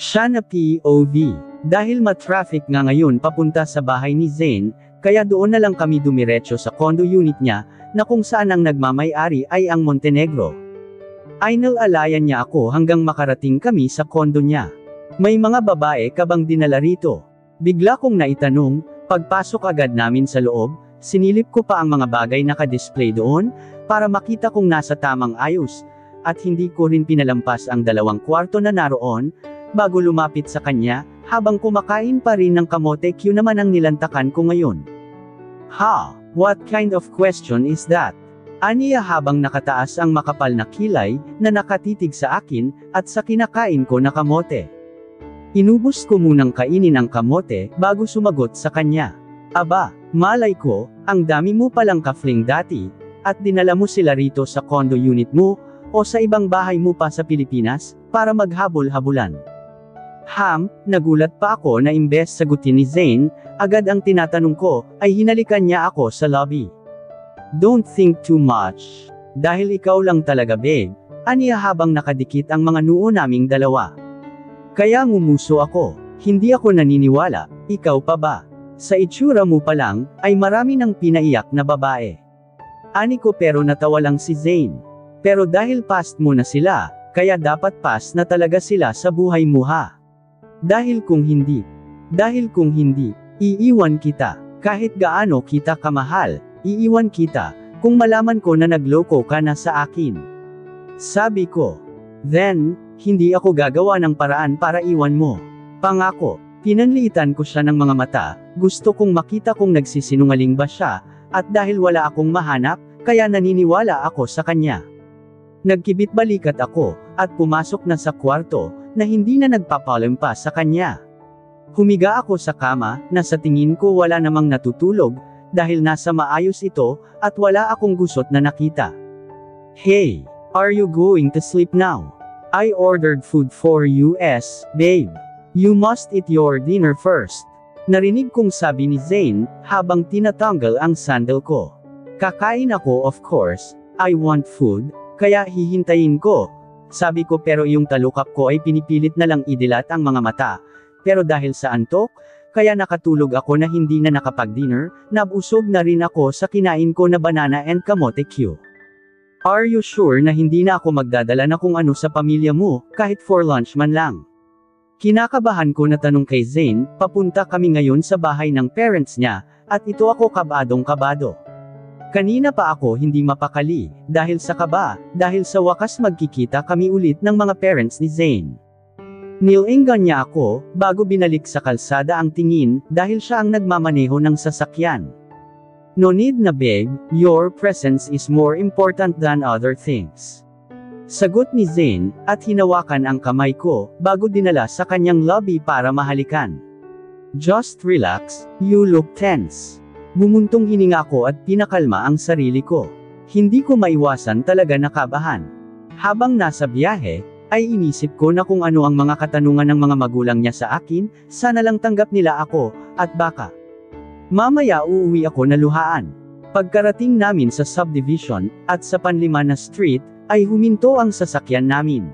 Siya na POV. Dahil ma-traffic nga ngayon papunta sa bahay ni Zane, kaya doon na lang kami dumiretso sa condo unit niya, na kung saan ang nagmamay-ari ay ang Montenegro. Inalalayan niya ako hanggang makarating kami sa condo niya. May mga babae ka bang dinala rito? Bigla kong naitanong, pagpasok agad namin sa loob, sinilip ko pa ang mga bagay naka-display doon, para makita kung nasa tamang ayos, at hindi ko rin pinalampas ang 2 kwarto na naroon, bago lumapit sa kanya, habang kumakain pa rin ng kamote Q naman ang nilantakan ko ngayon. Ha? What kind of question is that? Aniya habang nakataas ang makapal na kilay, na nakatitig sa akin, at sa kinakain ko na kamote. Inubos ko munang kainin ang kamote, bago sumagot sa kanya. Aba, malay ko, ang dami mo palang kafling dati, at dinala mo sila rito sa condo unit mo, o sa ibang bahay mo pa sa Pilipinas, para maghabol-habulan. Nagulat pa ako na imbes sagutin ni Zane, agad ang tinatanong ko, ay hinalikan niya ako sa lobby. Don't think too much. Dahil ikaw lang talaga babe, aniya habang nakadikit ang mga noo naming dalawa. Kaya ngumuso ako, hindi ako naniniwala, ikaw pa ba? Sa itsura mo pa lang, ay marami ng pinaiyak na babae. Ani ko pero natawa lang si Zane. Pero dahil past mo na sila, kaya dapat past na talaga sila sa buhay mo ha. Dahil kung hindi, iiwan kita, kahit gaano kita kamahal, iiwan kita, kung malaman ko na nagloko ka na sa akin. Sabi ko. Then, hindi ako gagawa ng paraan para iwan mo. Pangako, pinanliitan ko siya ng mga mata, gusto kong makita kung nagsisinungaling ba siya, at dahil wala akong mahanap, kaya naniniwala ako sa kanya. Nagkibit balikat ako, at pumasok na sa kwarto, na hindi na nagpapalampa sa kanya. Humiga ako sa kama, na sa tingin ko wala namang natutulog, dahil nasa maayos ito, at wala akong gusot na nakita. Hey, are you going to sleep now? I ordered food for you, babe. You must eat your dinner first. Narinig kong sabi ni Zane, habang tinatanggal ang sandal ko. Kakain ako of course, I want food, kaya hihintayin ko. Sabi ko pero yung talukap ko ay pinipilit na lang idilat ang mga mata. Pero dahil sa antok, kaya nakatulog ako na hindi na nakapag-dinner, nabusog na rin ako sa kinain ko na banana and kamote Q. Are you sure na hindi na ako magdadala na kung ano sa pamilya mo, kahit for lunch man lang? Kinakabahan ko na tanong kay Zane, papunta kami ngayon sa bahay ng parents niya, at ito ako kabadong-kabado. Kanina pa ako hindi mapakali, dahil sa kaba, dahil sa wakas magkikita kami ulit ng mga parents ni Zane. Nilingan niya ako, bago binalik sa kalsada ang tingin, dahil siya ang nagmamaneho ng sasakyan. No need na babe, your presence is more important than other things. Sagot ni Zane, at hinawakan ang kamay ko, bago dinala sa kanyang lobby para mahalikan. Just relax, you look tense. Bumuntong hininga ko at pinakalma ang sarili ko. Hindi ko maiwasan talaga nakabahan. Habang nasa biyahe, ay inisip ko na kung ano ang mga katanungan ng mga magulang niya sa akin, sana lang tanggap nila ako, at baka mamaya uuwi ako na luhaan. Pagkarating namin sa subdivision, at sa panlima na street, ay huminto ang sasakyan namin.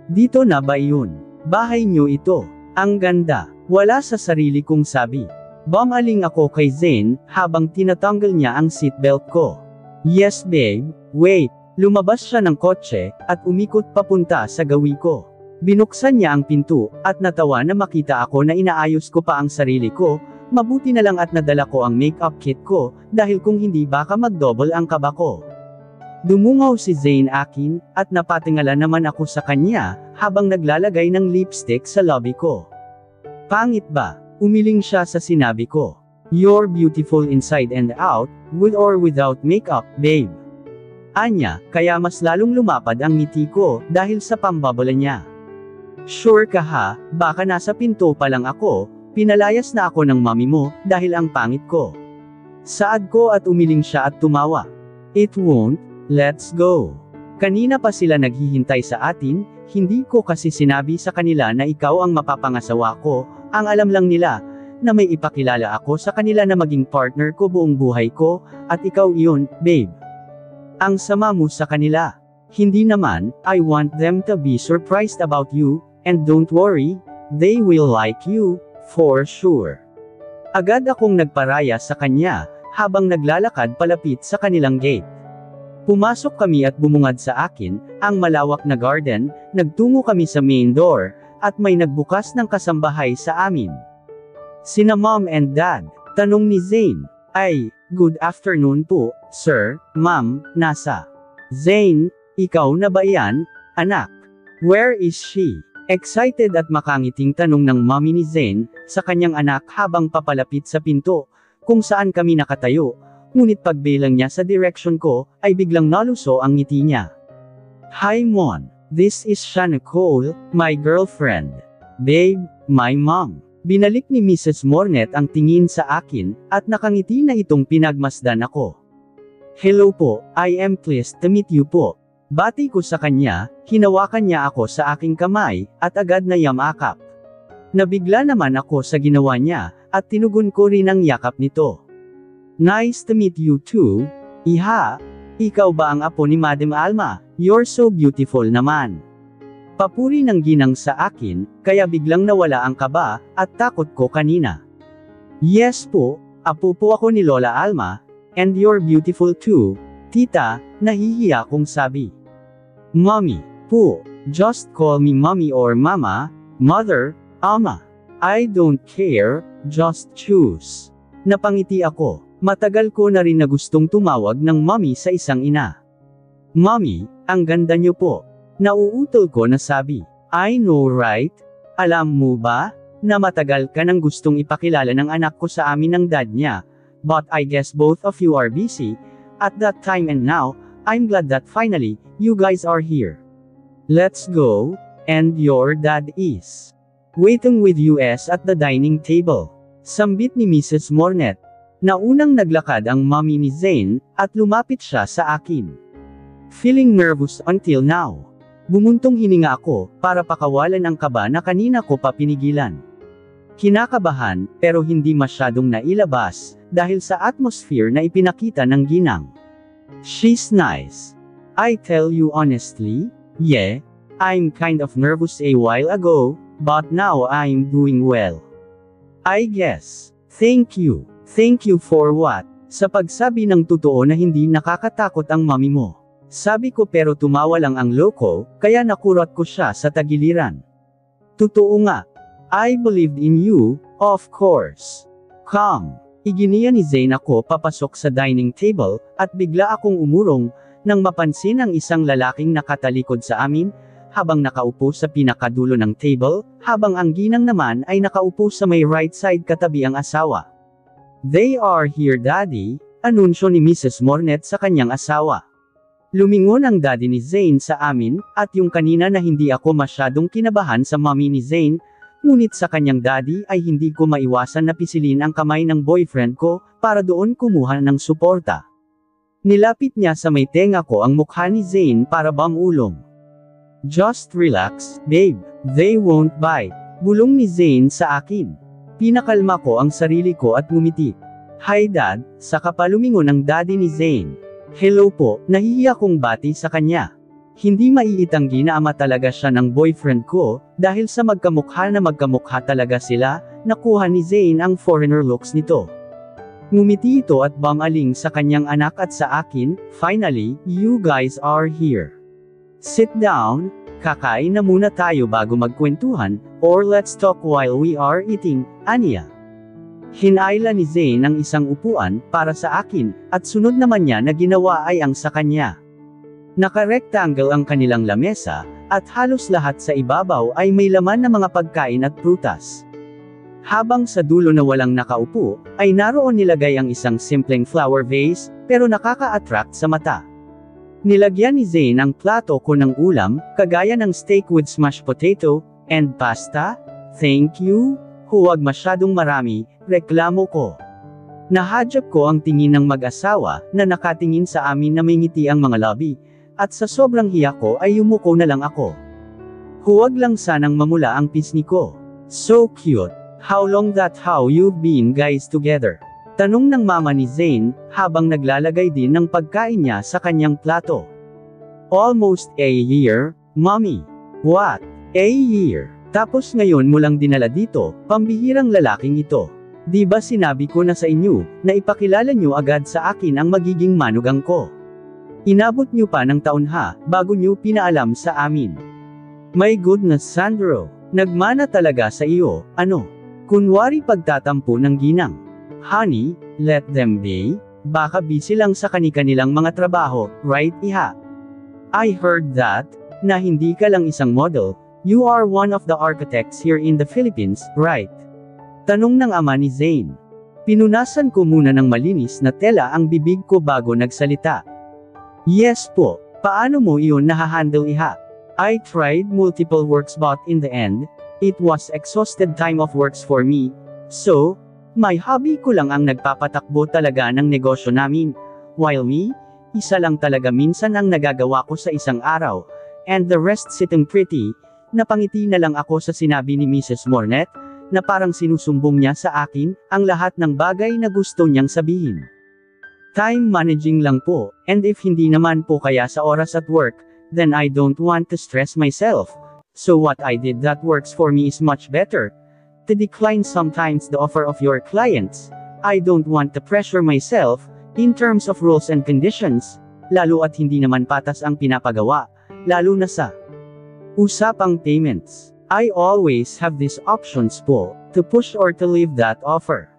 Dito na ba iyon? Bahay niyo ito. Ang ganda. Wala sa sarili kong sabi. Bumaling ako kay Zane, habang tinatanggal niya ang seatbelt ko. Yes babe, wait. Lumabas siya ng kotse, at umikot papunta sa gawi ko. Binuksan niya ang pinto, at natawa na makita ako na inaayos ko pa ang sarili ko, mabuti na lang at nadala ko ang makeup kit ko, dahil kung hindi baka mag-double ang kaba ko. Dumungaw si Zane akin, at napatingala naman ako sa kanya, habang naglalagay ng lipstick sa lobby ko. Pangit ba? Umiling siya sa sinabi ko. You're beautiful inside and out, with or without makeup, babe. Anya, kaya mas lalong lumapad ang ngiti ko, dahil sa pambabala niya. Sure ka ha, baka nasa pinto pa lang ako, pinalayas na ako ng mami mo, dahil ang pangit ko. Saad ko at umiling siya at tumawa. It won't, let's go. Kanina pa sila naghihintay sa atin, hindi ko kasi sinabi sa kanila na ikaw ang mapapangasawa ko, ang alam lang nila, na may ipakilala ako sa kanila na maging partner ko buong buhay ko, at ikaw iyon, babe. Ang sama mo sa kanila. Hindi naman, I want them to be surprised about you, and don't worry, They will like you, for sure. Agad akong nagparaya sa kanya, habang naglalakad palapit sa kanilang gate. Pumasok kami at bumungad sa akin, ang malawak na garden, nagtungo kami sa main door, at may nagbukas ng kasambahay sa amin. Sina Mom and Dad, tanong ni Zane. Ay, good afternoon po, sir, ma'am, nasa. Zane, ikaw na ba yan, anak? Where is she? Excited at makangiting tanong ng mommy ni Zane, sa kanyang anak habang papalapit sa pinto, kung saan kami nakatayo, ngunit pagbilang niya sa direction ko, ay biglang naluso ang ngiti niya. Hi Mon, this is Sha Nicole, my girlfriend. Babe, my mom. Binalik ni Mrs. Mornet ang tingin sa akin, at nakangiti na itong pinagmasdan ako. Hello po, I am pleased to meet you po. Bati ko sa kanya, hinawakan niya ako sa aking kamay, at agad na yamakap. Nabigla naman ako sa ginawa niya, at tinugon ko rin ang yakap nito. Nice to meet you too, Iha. Ikaw ba ang apo ni Madam Alma? You're so beautiful naman. Papuri ng ginang sa akin, kaya biglang nawala ang kaba, at takot ko kanina. Yes po, apo po ako ni Lola Alma, and you're beautiful too, tita, nahihiya kong sabi. Mommy, po, just call me mommy or mama, mother, ama. I don't care, just choose. Napangiti ako, matagal ko na rin na gustong tumawag ng mommy sa isang ina. Mommy, ang ganda niyo po. Nauutol ko na sabi, I know right? Alam mo ba, na matagal ka nang gustong ipakilala ng anak ko sa amin ng dad niya, but I guess both of you are busy, at that time and now, I'm glad that finally, you guys are here. Let's go, and your dad is waiting with us at the dining table. Sambit ni Mrs. Mornet. Naunang naglakad ang mommy ni Zane, at lumapit siya sa akin. Feeling nervous until now. Bumuntong hininga ako, para pakawalan ang kaba na kanina ko pa pinigilan. Kinakabahan, pero hindi masyadong nailabas, dahil sa atmosphere na ipinakita ng ginang. She's nice. I tell you honestly, yeah, I'm kind of nervous a while ago, but now I'm doing well. I guess. Thank you. Thank you for what? Sa pagsabi ng totoo na hindi nakakatakot ang mami mo. Sabi ko pero tumawa lang ang loko, kaya nakurot ko siya sa tagiliran. Totoo nga. I believed in you, of course. Come. Iginiya ni Zane ako papasok sa dining table, at bigla akong umurong, nang mapansin ang isang lalaking nakatalikod sa amin, habang nakaupo sa pinakadulo ng table, habang ang ginang naman ay nakaupo sa may right side katabi ang asawa. They are here daddy, anunsyo ni Mrs. Mornet sa kanyang asawa. Lumingon ang daddy ni Zane sa amin, at yung kanina na hindi ako masyadong kinabahan sa mommy ni Zane, ngunit sa kanyang daddy ay hindi ko maiwasan na pisilin ang kamay ng boyfriend ko, para doon kumuha ng suporta. Nilapit niya sa may tenga ko ang mukha ni Zane para bamulong. Just relax, babe, they won't bite. Bulong ni Zane sa akin. Pinakalma ko ang sarili ko at ngumiti. Hi dad, saka pa lumingon ang daddy ni Zane. Hello po, nahihiya kong bati sa kanya. Hindi maiitanggi na ama talaga siya ng boyfriend ko, dahil sa magkamukha talaga sila, nakuha ni Zane ang foreigner looks nito. Ngumiti ito at bumaling sa kanyang anak at sa akin, finally, you guys are here. Sit down, kakain na muna tayo bago magkwentuhan, or let's talk while we are eating, aniya. Hinayla ni Zane ang isang upuan, para sa akin, at sunod naman niya na ginawa ay ang sa kanya. Naka-rectangle ang kanilang lamesa, at halos lahat sa ibabaw ay may laman na mga pagkain at prutas. Habang sa dulo na walang nakaupo, ay naroon nilagay ang isang simpleng flower vase, pero nakaka-attract sa mata. Nilagyan ni Zane ang plato ko ng ulam, kagaya ng steak with smashed potato, and pasta. Thank you. Huwag masyadong marami, reklamo ko. Nahadyap ko ang tingin ng mag-asawa, na nakatingin sa amin na may ngiti ang mga labi, at sa sobrang hiya ko ay yumuko na lang ako. Huwag lang sanang mamula ang pisngi ko. So cute. How long that how you've been guys together? Tanong ng mama ni Zane, habang naglalagay din ng pagkain niya sa kanyang plato. Almost a year, mommy. What? A year? Tapos ngayon mo lang dinala dito, pambihirang lalaking ito. Di ba sinabi ko na sa inyo, na ipakilala nyo agad sa akin ang magiging manugang ko? Inabot nyo pa ng taon bago nyo pinaalam sa amin. My goodness Sandro, nagmana talaga sa iyo, ano? Kunwari pagtatampo ng ginang. Honey, let them be, baka busy lang sa kani-kanilang mga trabaho, right iha? I heard that, na hindi ka lang isang model, you are one of the architects here in the Philippines, right? Tanong ng ama ni Zane. Pinunasan ko muna ng malinis na tela ang bibig ko bago nagsalita. Yes po, paano mo iyon nahahandle iha? I tried multiple works but in the end, it was exhausted time of works for me, so, my hobby ko lang ang nagpapatakbo talaga ng negosyo namin, while me, isa lang talaga minsan ang nagagawa ko sa isang araw, and the rest sitting pretty. Napangiti na lang ako sa sinabi ni Mrs. Mornet, na parang sinusumbong niya sa akin, ang lahat ng bagay na gusto niyang sabihin. Time managing lang po, and if hindi naman po kaya sa oras at work, then I don't want to stress myself. So what I did that works for me is much better. To decline sometimes the offer of your clients. I don't want to pressure myself, in terms of rules and conditions, lalo at hindi naman patas ang pinapagawa, lalo na sa usapang payments. I always have these options po, to push or to leave that offer.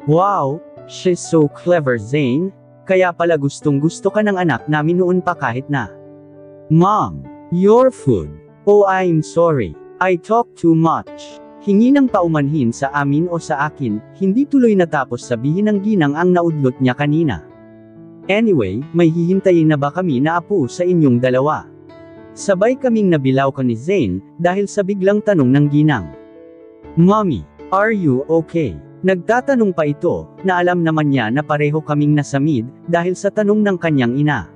Wow, she's so clever Zane, kaya pala gustong gusto ka ng anak namin noon pa kahit na. Mom, your food. Oh I'm sorry, I talk too much. Hingi ng paumanhin sa amin o sa akin, hindi tuloy natapos sabihin ng ginang ang naudlot niya kanina. Anyway, may hihintayin na ba kami na apo sa inyong dalawa? Sabay kaming nabilaw ka ni Zane, dahil sa biglang tanong ng ginang. Mommy, are you okay? Nagtatanong pa ito, na alam naman niya na pareho kaming nasamid, dahil sa tanong ng kanyang ina.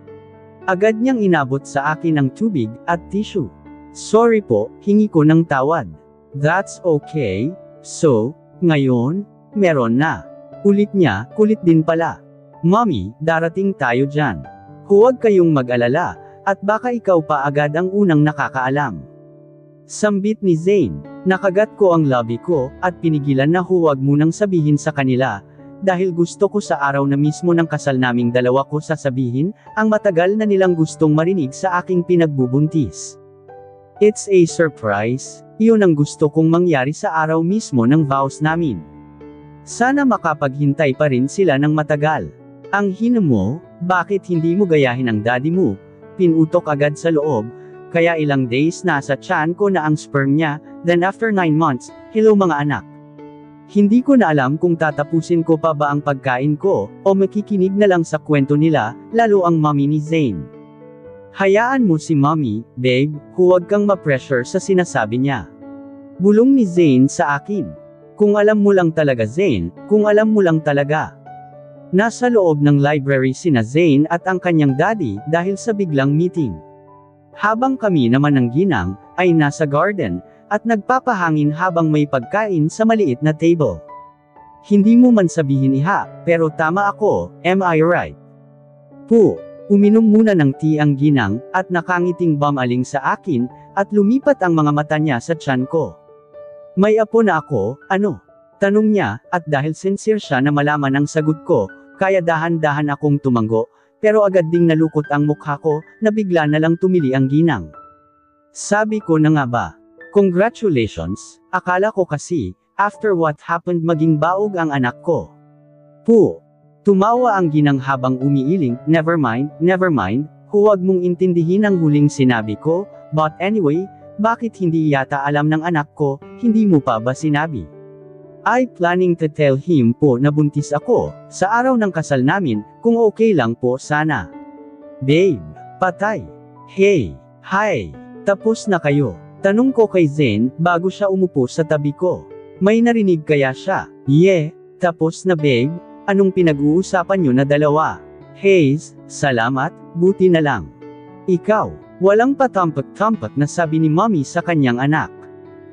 Agad niyang inabot sa akin ang tubig, at tissue. Sorry po, hingi ko ng tawad. That's okay, so, ngayon, meron na. Ulit niya, kulit din pala. Mommy, darating tayo dyan. Huwag kayong mag-alala, at baka ikaw pa agad ang unang nakakaalam. Sambit ni Zane, nakagat ko ang labi ko, at pinigilan na huwag munang sabihin sa kanila, dahil gusto ko sa araw na mismo ng kasal naming dalawa ko sasabihin, ang matagal na nilang gustong marinig sa aking pinagbubuntis. It's a surprise, iyon ang gusto kong mangyari sa araw mismo ng vows namin. Sana makapaghintay pa rin sila ng matagal. Ang hina mo, bakit hindi mo gayahin ang daddy mo? Pinutok agad sa loob, kaya ilang days nasa tiyan ko na ang sperm niya, then after 9 months, hello mga anak. Hindi ko na alam kung tatapusin ko pa ba ang pagkain ko, o makikinig na lang sa kwento nila, lalo ang mommy ni Zane. Hayaan mo si mommy, babe, huwag kang ma-pressure sa sinasabi niya. Bulong ni Zane sa akin. Kung alam mo lang talaga Zane, kung alam mo lang talaga. Nasa loob ng library sina Zane at ang kanyang daddy, dahil sa biglang meeting. Habang kami naman ng ginang, ay nasa garden, at nagpapahangin habang may pagkain sa maliit na table. Hindi mo man sabihin iha, pero tama ako, am I right? Po, uminom muna ng tea ang ginang, at nakangiting bumaling sa akin, at lumipat ang mga mata niya sa tiyan ko. May apo na ako, ano? Tanong niya, at dahil sincere siya na malaman ang sagot ko, kaya dahan-dahan akong tumanggo, pero agad ding nalukot ang mukha ko, na bigla na lang tumili ang ginang. Sabi ko na nga ba? Congratulations, akala ko kasi, after what happened maging baog ang anak ko. Po. Tumawa ang ginang habang umiiling, never mind, huwag mong intindihin ang huling sinabi ko, but anyway, bakit hindi yata alam ng anak ko, hindi mo pa ba sinabi? I planning to tell him po na buntis ako, sa araw ng kasal namin, kung okay lang po sana. Babe, patay. Hey, hi, tapos na kayo? Tanong ko kay Zane, bago siya umupo sa tabi ko. May narinig kaya siya? Yeah, tapos na babe, anong pinag-uusapan nyo na dalawa? Haze, salamat, buti na lang. Ikaw, walang patampak-tampak na sabi ni mommy sa kanyang anak.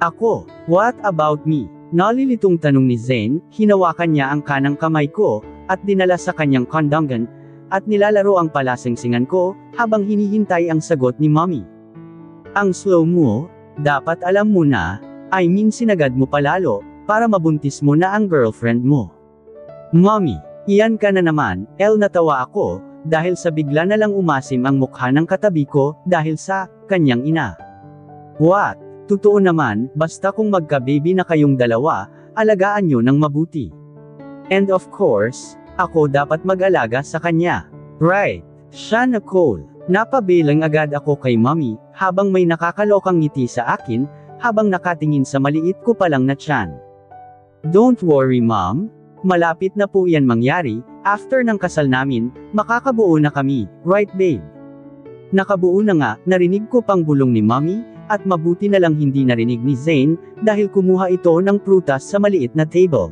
Ako, what about me? Nalilitong tanong ni Zane, hinawakan niya ang kanang kamay ko, at dinala sa kanyang kondongan, at nilalaro ang palasingsingan ko, habang hinihintay ang sagot ni mommy. Ang slow mo, dapat alam mo na, I mean sinagad mo palalo, para mabuntis mo na ang girlfriend mo. Mommy, iyan ka na naman, natawa ako, dahil sa bigla na lang umasim ang mukha ng katabi ko, dahil sa kanyang ina. What? Totoo naman, basta kung magka-baby na kayong dalawa, alagaan nyo ng mabuti. And of course, ako dapat mag-alaga sa kanya. Right. Siya Nicole. Napabilang agad ako kay mommy, habang may nakakalokang ngiti sa akin, habang nakatingin sa maliit ko palang na tiyan. Don't worry mom. Malapit na po yan mangyari, after ng kasal namin, makakabuo na kami, right babe? Nakabuo na nga, narinig ko pang bulong ni mommy, at mabuti na lang hindi narinig ni Zane, dahil kumuha ito ng prutas sa maliit na table.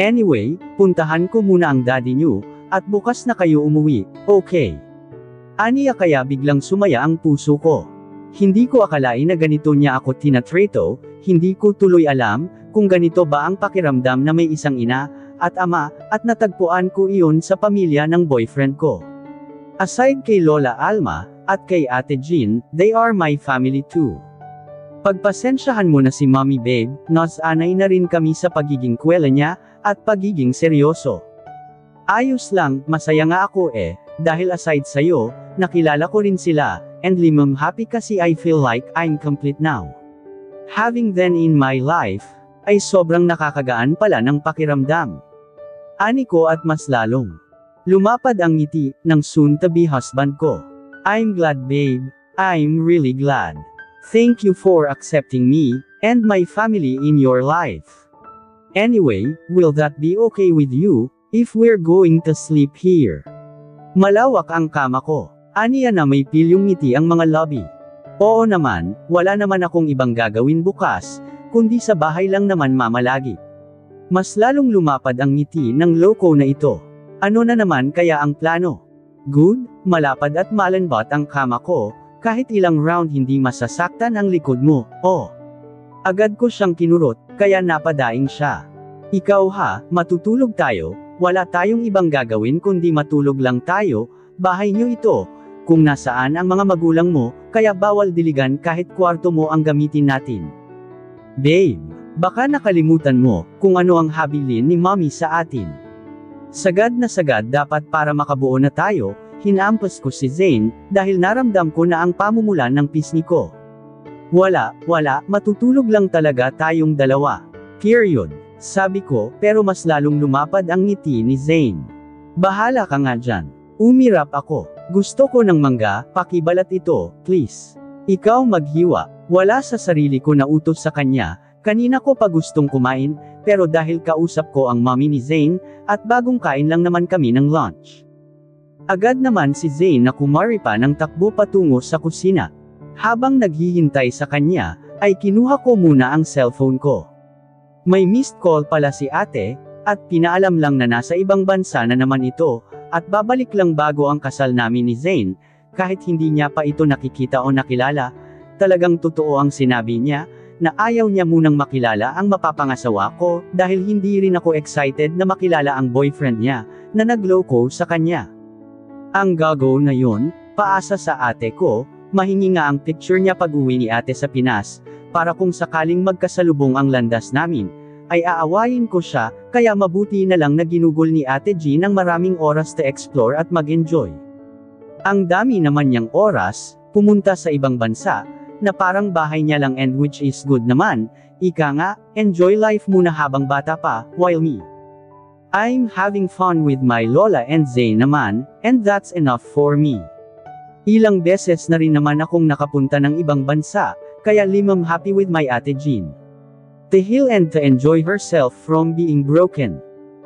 Anyway, puntahan ko muna ang daddy niyo, at bukas na kayo umuwi, okay? Aniya kaya biglang sumaya ang puso ko. Hindi ko akalain na ganito niya ako tinatrato, hindi ko tuloy alam, kung ganito ba ang pakiramdam na may isang ina, at ama, at natagpuan ko iyon sa pamilya ng boyfriend ko. Aside kay Lola Alma, at kay Ate Jean, they are my family too. Pagpasensyahan mo na si Mommy Babe, nasanay na rin kami sa pagiging kwela niya, at pagiging seryoso. Ayos lang, masaya nga ako dahil aside sa'yo, nakilala ko rin sila, and I'm happy kasi I feel like I'm complete now. Having them in my life, ay sobrang nakakagaan pala ng pakiramdam. Ani ko at mas lalong lumapad ang ngiti ng soon-to-be husband ko. I'm glad babe, I'm really glad. Thank you for accepting me, and my family in your life. Anyway, will that be okay with you, if we're going to sleep here? Malawak ang kama ko. Aniya na may pilyong ngiti ang mga lobby. Oo naman, wala naman akong ibang gagawin bukas, kundi sa bahay lang naman mamalagi. Mas lalong lumapad ang ngiti ng loko na ito. Ano na naman kaya ang plano? Good, malapad at malanbot ang kama ko, kahit ilang round hindi masasaktan ang likod mo, Agad ko siyang kinurot, kaya napadaing siya. Ikaw ha, matutulog tayo, wala tayong ibang gagawin kundi matulog lang tayo, bahay niyo ito, kung nasaan ang mga magulang mo, kaya bawal diligan kahit kwarto mo ang gamitin natin. Babe, baka nakalimutan mo, kung ano ang habilin ni mommy sa atin. Sagad na sagad dapat para makabuo na tayo, hinampas ko si Zane, dahil naramdam ko na ang pamumulan ng pisngi ko. Wala, matutulog lang talaga tayong dalawa. Period. Sabi ko, pero mas lalong lumapad ang ngiti ni Zane. Bahala ka nga dyan. Umirap ako. Gusto ko ng mangga, pakibalat ito, please. Ikaw maghiwa. Wala sa sarili ko na utos sa kanya, kanina ko pa gustong kumain, pero dahil kausap ko ang mommy ni Zane, at bagong kain lang naman kami ng lunch. Agad naman si Zane na kumari pa ng takbo patungo sa kusina. Habang naghihintay sa kanya, ay kinuha ko muna ang cellphone ko. May missed call pala si ate, at pinaalam lang na nasa ibang bansa na naman ito, at babalik lang bago ang kasal namin ni Zane, kahit hindi niya pa ito nakikita o nakilala. Talagang totoo ang sinabi niya, na ayaw niya munang makilala ang mapapangasawa ko, dahil hindi rin ako excited na makilala ang boyfriend niya, na nagloko sa kanya. Ang gago na yun, paasa sa ate ko, mahingi nga ang picture niya pag-uwi ni ate sa Pinas, para kung sakaling magkasalubong ang landas namin, ay aawayin ko siya, kaya mabuti na lang na ginugol ni Ate Jean ng maraming oras to explore at mag-enjoy. Ang dami naman niyang oras, pumunta sa ibang bansa, na parang bahay niya lang and which is good naman, ika nga, enjoy life muna habang bata pa, while me. I'm having fun with my Lola and Zane naman, and that's enough for me. Ilang beses na rin naman akong nakapunta ng ibang bansa, kaya I'm happy with my Ate Jean. To heal and to enjoy herself from being broken.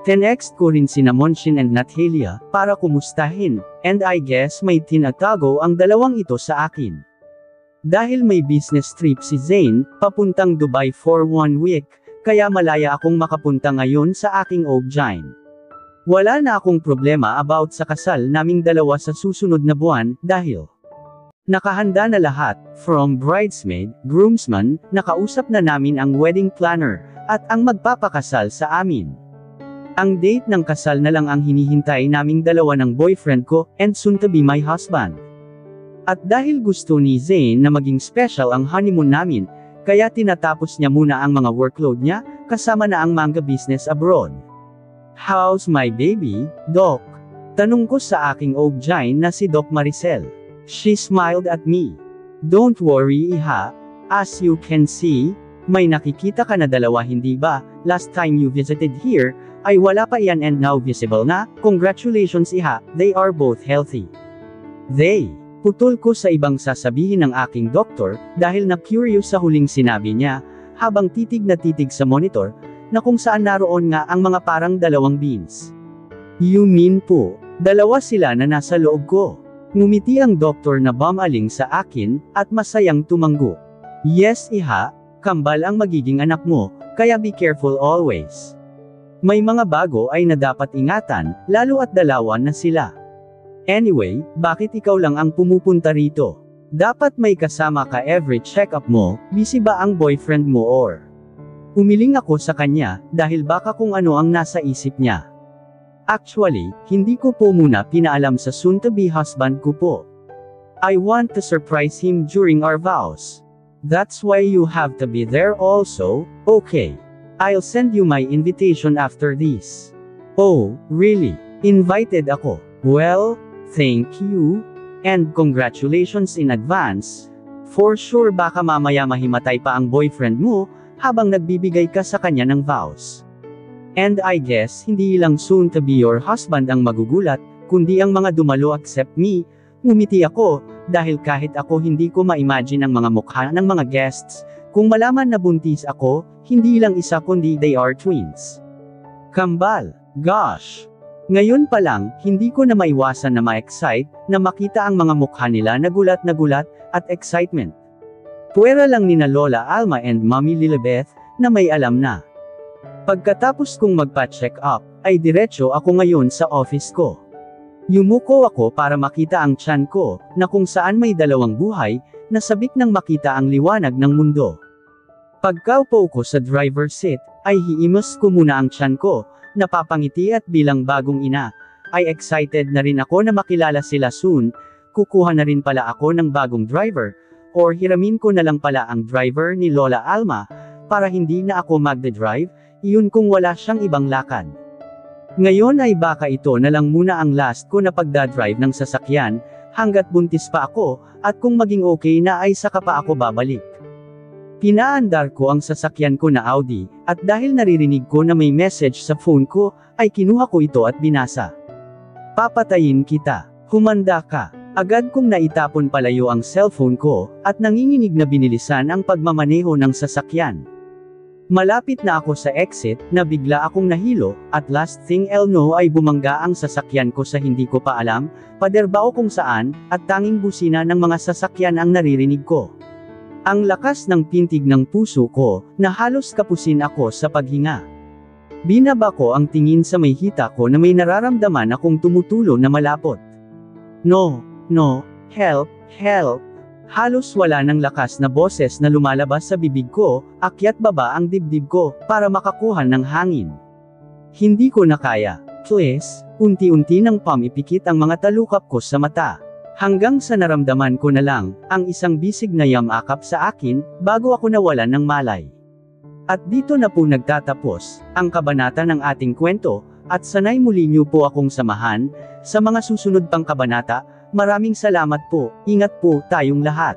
Tenext ko rin sina Monshin and Natalia, para kumustahin, and I guess may tinatago ang dalawang ito sa akin. Dahil may business trip si Zane, papuntang Dubai for 1 week, kaya malaya akong makapunta ngayon sa aking Ogjine. Wala na akong problema about sa kasal naming dalawa sa susunod na buwan, dahil nakahanda na lahat, from bridesmaid, groomsman, nakausap na namin ang wedding planner, at ang magpapakasal sa amin. Ang date ng kasal na lang ang hinihintay naming dalawa ng boyfriend ko, and soon to be my husband. At dahil gusto ni Zane na maging special ang honeymoon namin, Kaya tinatapos niya muna ang mga workload niya, kasama na ang manga business abroad. How's my baby, Doc? Tanong ko sa aking OB-GYN na si Doc Maricel. She smiled at me. Don't worry Iha. As you can see, may nakikita ka na dalawa hindi ba? Last time you visited here, ay wala pa iyan and now visible na. Congratulations Iha, they are both healthy. They. Putol ko sa ibang sasabihin ng aking doktor, dahil na-curious sa huling sinabi niya, habang titig na titig sa monitor, na kung saan naroon nga ang mga parang dalawang beans. You mean po, dalawa sila na nasa loob ko. Ngumiti ang doktor na bumaling sa akin, at masayang tumanggo. Yes Iha, kambal ang magiging anak mo, kaya be careful always. May mga bago ay na dapat ingatan, lalo at dalawan na sila. Anyway, bakit ikaw lang ang pumupunta rito? Dapat may kasama ka every check-up mo, busy ba ang boyfriend mo or? Umiling ako sa kanya, dahil baka kung ano ang nasa isip niya. Actually, hindi ko po muna pinaalam sa soon-to-be husband ko po. I want to surprise him during our vows. That's why you have to be there also, okay? I'll send you my invitation after this. Oh, really? Invited ako? Well, thank you, and congratulations in advance. For sure baka mamaya mahimatay pa ang boyfriend mo, habang nagbibigay ka sa kanya ng vows. And I guess hindi lang soon to be your husband ang magugulat, kundi ang mga dumalo except me. Ngumiti ako, dahil kahit ako hindi ko ma-imagine ang mga mukha ng mga guests, kung malaman na buntis ako, hindi lang isa kundi they are twins. Kambal, gosh! Ngayon pa lang, hindi ko na maiwasan na ma-excite, na makita ang mga mukha nila na gulat at excitement. Puwera lang nina Lola Alma and Mommy Lilibeth, na may alam na. Pagkatapos kong magpa-check up, ay diretso ako ngayon sa office ko. Yumuko ako para makita ang tiyan ko, na kung saan may dalawang buhay, na sabik nang makita ang liwanag ng mundo. Pagkaupo ko sa driver's seat, ay hiimos ko muna ang tiyan ko, napapangiti at bilang bagong ina, ay excited na rin ako na makilala sila soon. Kukuha na rin pala ako ng bagong driver, or hiramin ko na lang pala ang driver ni Lola Alma, para hindi na ako magde-drive, iyon kung wala siyang ibang lakad. Ngayon ay baka ito na lang muna ang last ko na pagdadrive ng sasakyan, hanggat buntis pa ako, at kung maging okay na ay saka pa ako babalik. Pinaandar ko ang sasakyan ko na Audi, at dahil naririnig ko na may message sa phone ko, ay kinuha ko ito at binasa. Papatayin kita. Humanda ka. Agad kong naitapon palayo ang cellphone ko, at nanginginig na binilisan ang pagmamaneho ng sasakyan. Malapit na ako sa exit, na bigla akong nahilo, at last thing I'll know ay bumangga ang sasakyan ko sa hindi ko pa alam, paderbao kung saan, at tanging busina ng mga sasakyan ang naririnig ko. Ang lakas ng pintig ng puso ko, na halos kapusin ako sa paghinga. Binaba ko ang tingin sa may hita ko na may nararamdaman akong tumutulo na malapot. No, help, help. Halos wala ng lakas na boses na lumalabas sa bibig ko, akyat baba ang dibdib ko, para makakuha ng hangin. Hindi ko na kaya. Please, unti-unti nang pamipikit ang mga talukap ko sa mata. Hanggang sa naramdaman ko na lang, ang isang bisig na yamakap sa akin, bago ako nawalan ng malay. At dito na po nagtatapos, ang kabanata ng ating kwento, at sanay muli niyo po akong samahan, sa mga susunod pang kabanata. Maraming salamat po, ingat po tayong lahat.